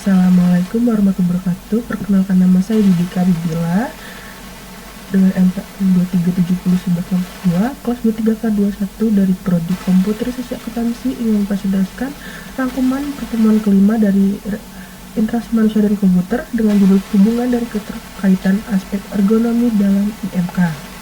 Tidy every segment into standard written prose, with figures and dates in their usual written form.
Assalamualaikum warahmatullahi wabarakatuh. Perkenalkan, nama saya Yudika Bibila dengan MK 2370 kelas 23K21 dari Prodi Komputer Sisi Akuntansi. Ingin memperjelaskan rangkuman pertemuan kelima dari interaksi manusia dan komputer dengan judul hubungan dan keterkaitan aspek ergonomi dalam IMK.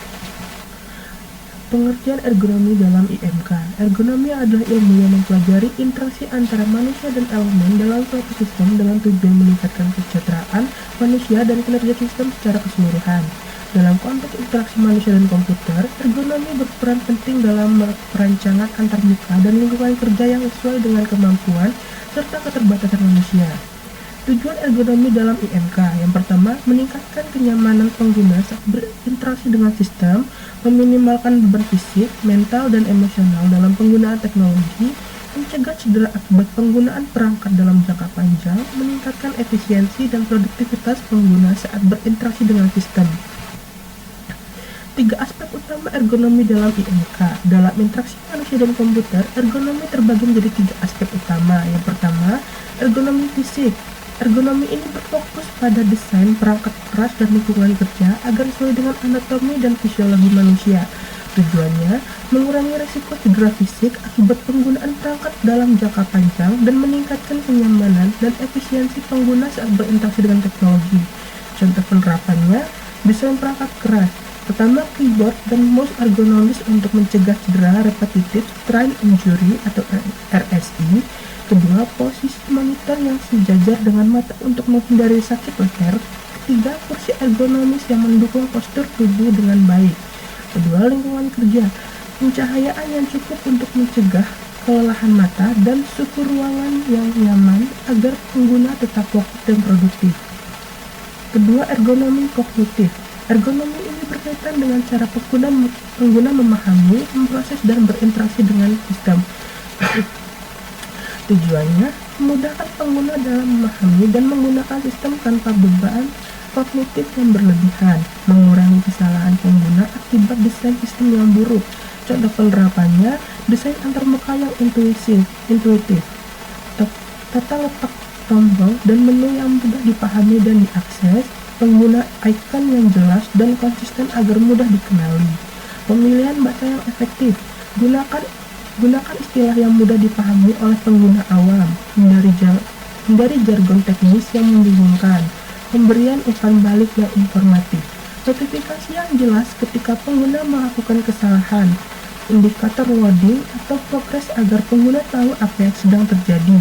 Pengertian ergonomi dalam IMK. Ergonomi adalah ilmu yang mempelajari interaksi antara manusia dan elemen dalam suatu sistem dengan tujuan meningkatkan kesejahteraan manusia dan kinerja sistem secara keseluruhan. Dalam konteks interaksi manusia dan komputer, ergonomi berperan penting dalam perancangan antarmuka dan lingkungan kerja yang sesuai dengan kemampuan serta keterbatasan manusia. Tujuan ergonomi dalam IMK. Yang pertama, meningkatkan kenyamanan pengguna saat berinteraksi dengan sistem, meminimalkan beban fisik, mental, dan emosional dalam penggunaan teknologi, mencegah cedera akibat penggunaan perangkat dalam jangka panjang, meningkatkan efisiensi dan produktivitas pengguna saat berinteraksi dengan sistem. 3 aspek utama ergonomi dalam IMK. Dalam interaksi manusia dan komputer, ergonomi terbagi menjadi 3 aspek utama. Yang pertama, ergonomi fisik. Ergonomi ini berfokus pada desain perangkat keras dan lingkungan kerja agar sesuai dengan anatomi dan fisiologi manusia. Tujuannya, mengurangi risiko cedera fisik akibat penggunaan perangkat dalam jangka panjang dan meningkatkan kenyamanan dan efisiensi pengguna saat berinteraksi dengan teknologi. Contoh penerapannya, desain perangkat keras. Pertama, keyboard dan mouse ergonomis untuk mencegah cedera repetitif strain injury atau RSI. Kedua, posisi monitor yang sejajar dengan mata untuk menghindari sakit leher. Ketiga, kursi ergonomis yang mendukung postur tubuh dengan baik. Kedua, lingkungan kerja. Pencahayaan yang cukup untuk mencegah kelelahan mata dan suhu ruangan yang nyaman agar pengguna tetap fokus dan produktif. Kedua, ergonomi kognitif. Ergonomi ini berkaitan dengan cara pengguna memahami, memproses, dan berinteraksi dengan sistem. Tujuannya, memudahkan pengguna dalam memahami dan menggunakan sistem tanpa beban kognitif yang berlebihan, mengurangi kesalahan pengguna akibat desain sistem yang buruk. Contoh penerapannya, desain antarmuka yang intuitif, tata letak tombol dan menu yang mudah dipahami dan diakses, pengguna icon yang jelas dan konsisten agar mudah dikenali. Pemilihan bahasa yang efektif. Gunakan istilah yang mudah dipahami oleh pengguna awam, hindari jargon teknis yang membingungkan, pemberian umpan balik yang informatif, notifikasi yang jelas ketika pengguna melakukan kesalahan, indikator loading atau progres agar pengguna tahu apa yang sedang terjadi.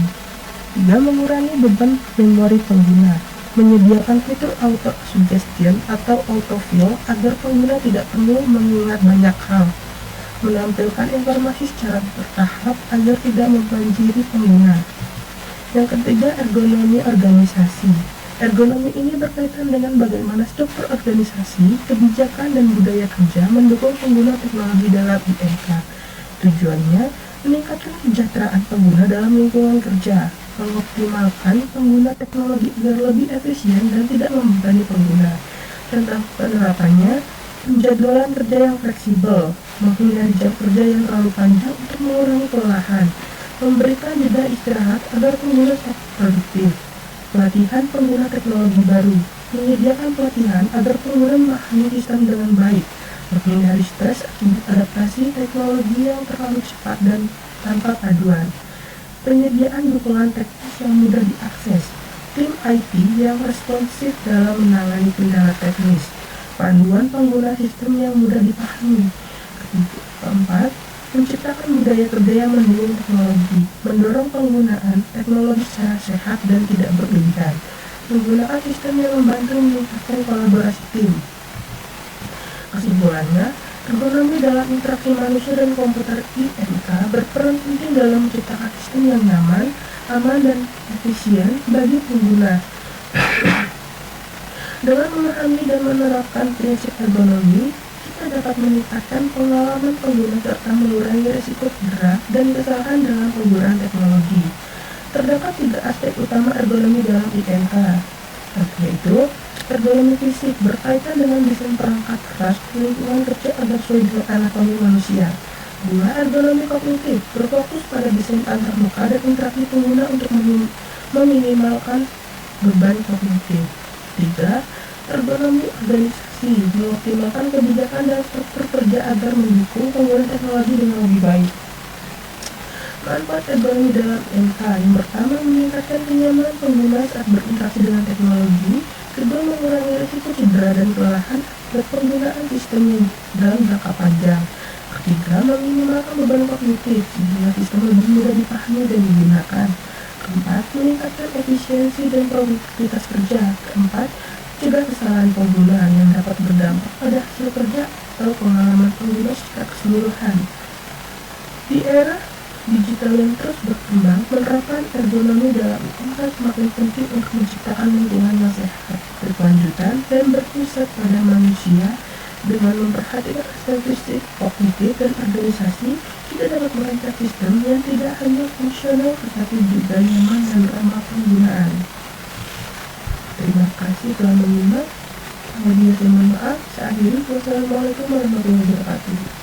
3. Mengurangi beban memori pengguna, menyediakan fitur auto suggestion atau autofill agar pengguna tidak perlu mengingat banyak hal. Menampilkan informasi secara bertahap agar tidak membanjiri pengguna. Yang ketiga, ergonomi organisasi. Ergonomi ini berkaitan dengan bagaimana struktur organisasi, kebijakan, dan budaya kerja mendukung pengguna teknologi dalam IMK. Tujuannya, meningkatkan kesejahteraan pengguna dalam lingkungan kerja, mengoptimalkan pengguna teknologi agar lebih efisien dan tidak membebani pengguna. Contoh penerapannya, penjadwalan kerja yang fleksibel, menghindari jam kerja yang terlalu panjang untuk mengurangi kelelahan, memberikan jeda istirahat agar pengguna tetap produktif, pelatihan pengguna teknologi baru, menyediakan pelatihan agar pengguna memahami sistem dengan baik, menghindari stres akibat adaptasi teknologi yang terlalu cepat dan tanpa paduan, penyediaan dukungan teknis yang mudah diakses, tim IT yang responsif dalam menangani kendala teknis, panduan pengguna sistem yang mudah dipahami. Keempat, menciptakan budaya kerja yang mendukung teknologi, mendorong penggunaan teknologi secara sehat dan tidak berlebihan, menggunakan sistem yang membantu meningkatkan kolaborasi tim. Kesimpulannya, ergonomi dalam interaksi manusia dan komputer IMK berperan penting dalam menciptakan sistem yang nyaman, aman, dan efisien bagi pengguna. Dengan memahami dan menerapkan prinsip ergonomi, kita dapat meningkatkan pengalaman pengguna serta mengurangi risiko cedera dan kesalahan dalam penggunaan teknologi. Terdapat 3 aspek utama ergonomi dalam IMK, yaitu ergonomi fisik berkaitan dengan desain perangkat keras lingkungan kerja agar sesuai dengan anatomi manusia. 2. Ergonomi kognitif berfokus pada desain antarmuka dan interaksi pengguna untuk meminimalkan beban kognitif. 3. Ergonomi organisasi, mengoptimalkan kebijakan dan struktur kerja agar mendukung penggunaan teknologi dengan lebih baik. Manfaat ergonomi dalam MK yang pertama meningkatkan kenyamanan pengguna saat berinteraksi dengan teknologi, kedua mengurangi risiko cedera dan kelelahan akibat penggunaan sistemnya dalam jangka panjang, ketiga meminimalkan beban kognitif sehingga sistem lebih mudah dipahami dan digunakan, keempat meningkatkan efisiensi dan produktivitas kerja, keempat cegah kesalahan pengguna yang dapat berdampak pada hasil kerja atau pengalaman pengguna secara keseluruhan. Di era digital yang terus berkembang, penerapan ergonomi dalam MK semakin penting untuk menciptakan lingkungan yang sehat, berkelanjutan, dan berpusat pada manusia. Dengan memperhatikan aspek fisik, kognitif, dan organisasi, kita dapat merancang sistem yang tidak hanya fungsional tetapi juga nyaman dan ramah penggunaan. Terima kasih telah menyimak. Saya mohon maaf. Saya akhiri. Wassalamualaikum warahmatullahi wabarakatuh.